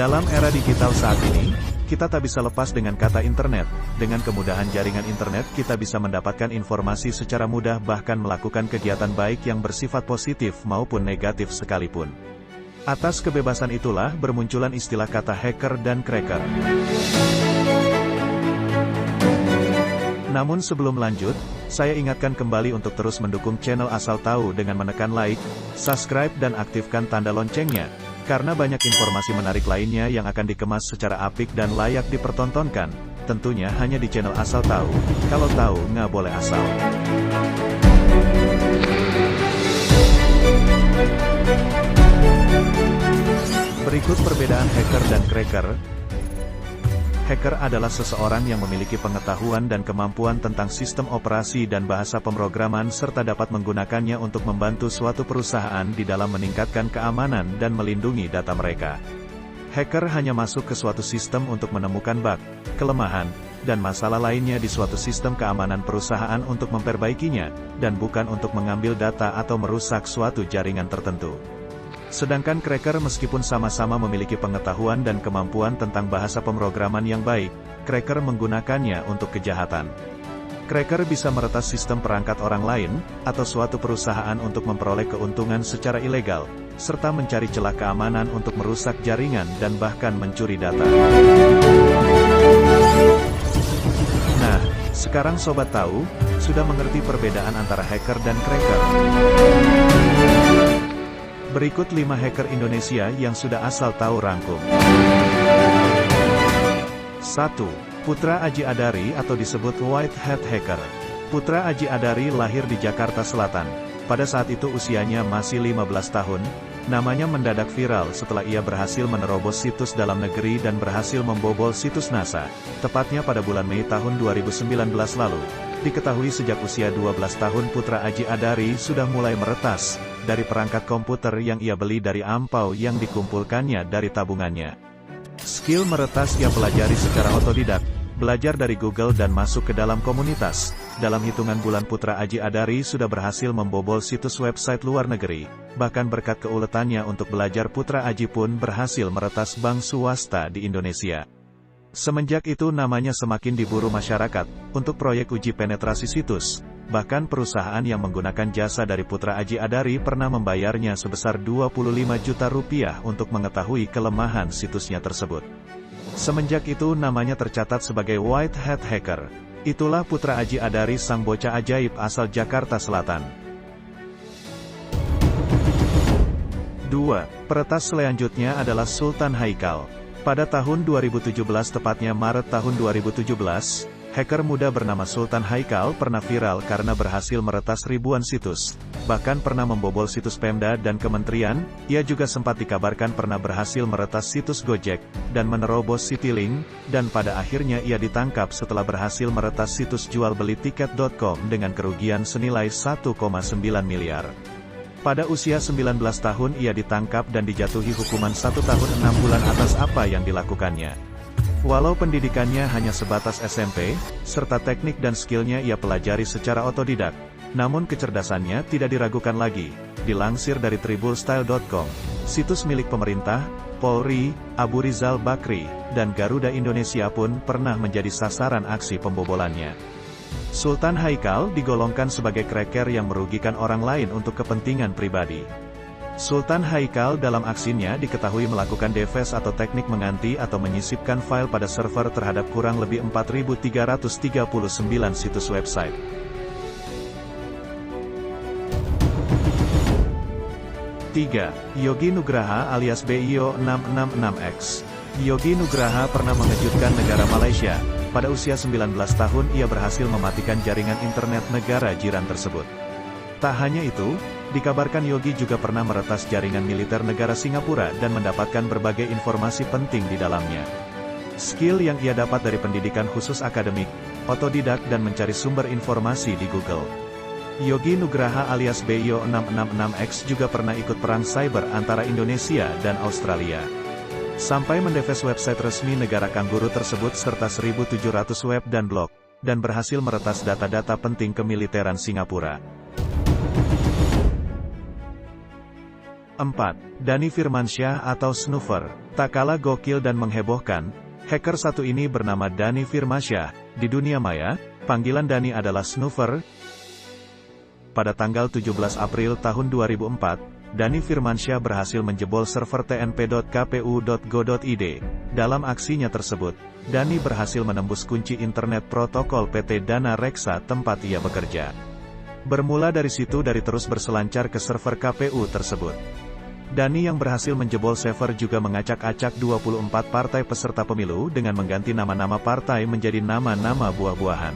Dalam era digital saat ini, kita tak bisa lepas dengan kata internet. Dengan kemudahan jaringan internet, kita bisa mendapatkan informasi secara mudah bahkan melakukan kegiatan baik yang bersifat positif maupun negatif sekalipun. Atas kebebasan itulah bermunculan istilah kata hacker dan cracker. Namun sebelum lanjut, saya ingatkan kembali untuk terus mendukung channel Asal Tahu dengan menekan like, subscribe dan aktifkan tanda loncengnya. Karena banyak informasi menarik lainnya yang akan dikemas secara apik dan layak dipertontonkan, tentunya hanya di channel Asal Tahu. Kalau tahu nggak boleh asal. Berikut perbedaan hacker dan cracker. Hacker adalah seseorang yang memiliki pengetahuan dan kemampuan tentang sistem operasi dan bahasa pemrograman serta dapat menggunakannya untuk membantu suatu perusahaan di dalam meningkatkan keamanan dan melindungi data mereka. Hacker hanya masuk ke suatu sistem untuk menemukan bug, kelemahan, dan masalah lainnya di suatu sistem keamanan perusahaan untuk memperbaikinya, dan bukan untuk mengambil data atau merusak suatu jaringan tertentu. Sedangkan cracker meskipun sama-sama memiliki pengetahuan dan kemampuan tentang bahasa pemrograman yang baik, cracker menggunakannya untuk kejahatan. Cracker bisa meretas sistem perangkat orang lain, atau suatu perusahaan untuk memperoleh keuntungan secara ilegal, serta mencari celah keamanan untuk merusak jaringan dan bahkan mencuri data. Nah, sekarang Sobat Tahu, sudah mengerti perbedaan antara hacker dan cracker. Berikut 5 hacker Indonesia yang sudah Asal Tahu rangkum. 1. Putra Aji Adari atau disebut White Hat Hacker. Putra Aji Adari lahir di Jakarta Selatan. Pada saat itu usianya masih 15 tahun. Namanya mendadak viral setelah ia berhasil menerobos situs dalam negeri dan berhasil membobol situs NASA. Tepatnya pada bulan Mei tahun 2019 lalu. Diketahui sejak usia 12 tahun Putra Aji Adari sudah mulai meretas dari perangkat komputer yang ia beli dari angpau yang dikumpulkannya dari tabungannya. Skill meretas ia pelajari secara otodidak, belajar dari Google dan masuk ke dalam komunitas. Dalam hitungan bulan Putra Aji Adari sudah berhasil membobol situs website luar negeri. Bahkan berkat keuletannya untuk belajar, Putra Aji pun berhasil meretas bank swasta di Indonesia. Semenjak itu namanya semakin diburu masyarakat, untuk proyek uji penetrasi situs. Bahkan perusahaan yang menggunakan jasa dari Putra Aji Adari pernah membayarnya sebesar 25 juta rupiah untuk mengetahui kelemahan situsnya tersebut. Semenjak itu namanya tercatat sebagai White Hat Hacker. Itulah Putra Aji Adari, sang bocah ajaib asal Jakarta Selatan. 2. Peretas selanjutnya adalah Sultan Haikal. Pada tahun 2017, tepatnya Maret tahun 2017, hacker muda bernama Sultan Haikal pernah viral karena berhasil meretas ribuan situs. Bahkan pernah membobol situs Pemda dan kementerian. Ia juga sempat dikabarkan pernah berhasil meretas situs Gojek, dan menerobos Citylink, dan pada akhirnya ia ditangkap setelah berhasil meretas situs jualbelitiket.com dengan kerugian senilai 1,9 miliar. Pada usia 19 tahun ia ditangkap dan dijatuhi hukuman 1 tahun 6 bulan atas apa yang dilakukannya. Walau pendidikannya hanya sebatas SMP, serta teknik dan skillnya ia pelajari secara otodidak, namun kecerdasannya tidak diragukan lagi. Dilansir dari tribulstyle.com, situs milik pemerintah, Polri, Abu Rizal Bakri, dan Garuda Indonesia pun pernah menjadi sasaran aksi pembobolannya. Sultan Haikal digolongkan sebagai cracker yang merugikan orang lain untuk kepentingan pribadi. Sultan Haikal dalam aksinya diketahui melakukan defaced atau teknik menganti atau menyisipkan file pada server terhadap kurang lebih 4.339 situs website. Tiga. Yogi Nugraha alias BIO 666X. Yogi Nugraha pernah mengejutkan negara Malaysia. Pada usia 19 tahun ia berhasil mematikan jaringan internet negara jiran tersebut. Tak hanya itu, dikabarkan Yogi juga pernah meretas jaringan militer negara Singapura dan mendapatkan berbagai informasi penting di dalamnya. Skill yang ia dapat dari pendidikan khusus akademik, otodidak dan mencari sumber informasi di Google. Yogi Nugraha alias BIO 666X juga pernah ikut perang cyber antara Indonesia dan Australia. Sampai mendefaced website resmi negara kanguru tersebut serta 1.700 web dan blog, dan berhasil meretas data-data penting kemiliteran Singapura. 4. Dani Firmansyah atau Snuffer. Tak kalah gokil dan menghebohkan, hacker satu ini bernama Dani Firmansyah. Di dunia maya, panggilan Dani adalah Snuffer. Pada tanggal 17 April tahun 2004, Dani Firmansyah berhasil menjebol server tnp.kpu.go.id. Dalam aksinya tersebut, Dani berhasil menembus kunci internet protokol PT Dana Reksa tempat ia bekerja. Bermula dari situ Dani terus berselancar ke server KPU tersebut. Dani yang berhasil menjebol server juga mengacak-acak 24 partai peserta pemilu dengan mengganti nama-nama partai menjadi nama-nama buah-buahan.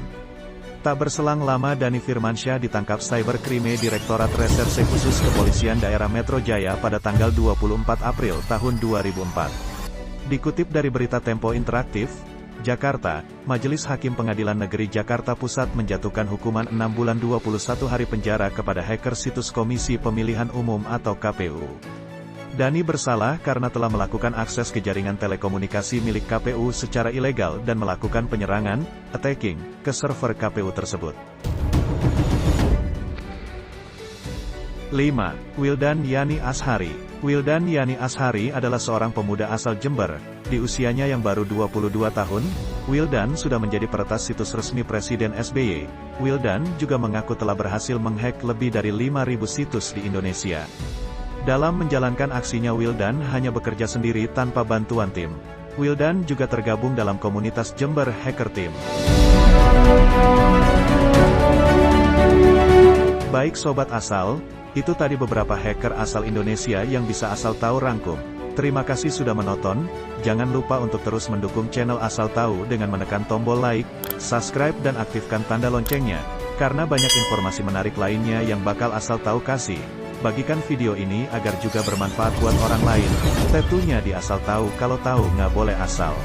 Tak berselang lama Dani Firmansyah ditangkap Cybercrime Direktorat Reserse Khusus Kepolisian Daerah Metro Jaya pada tanggal 24 April tahun 2004. Dikutip dari berita Tempo Interaktif, Jakarta, Majelis Hakim Pengadilan Negeri Jakarta Pusat menjatuhkan hukuman 6 bulan 21 hari penjara kepada hacker situs Komisi Pemilihan Umum atau KPU. Dani bersalah karena telah melakukan akses ke jaringan telekomunikasi milik KPU secara ilegal dan melakukan penyerangan, attacking, ke server KPU tersebut. 5. Wildan Yani Ashari. Wildan Yani Ashari adalah seorang pemuda asal Jember. Di usianya yang baru 22 tahun, Wildan sudah menjadi peretas situs resmi Presiden SBY. Wildan juga mengaku telah berhasil menghack lebih dari 5.000 situs di Indonesia. Dalam menjalankan aksinya Wildan hanya bekerja sendiri tanpa bantuan tim. Wildan juga tergabung dalam komunitas Jember Hacker Team. Baik Sobat Asal, itu tadi beberapa hacker asal Indonesia yang bisa Asal Tahu rangkum. Terima kasih sudah menonton, jangan lupa untuk terus mendukung channel Asal Tahu dengan menekan tombol like, subscribe dan aktifkan tanda loncengnya, karena banyak informasi menarik lainnya yang bakal Asal Tahu kasih. Bagikan video ini agar juga bermanfaat buat orang lain, tentunya di Asal Tahu. Kalau tahu nggak boleh asal.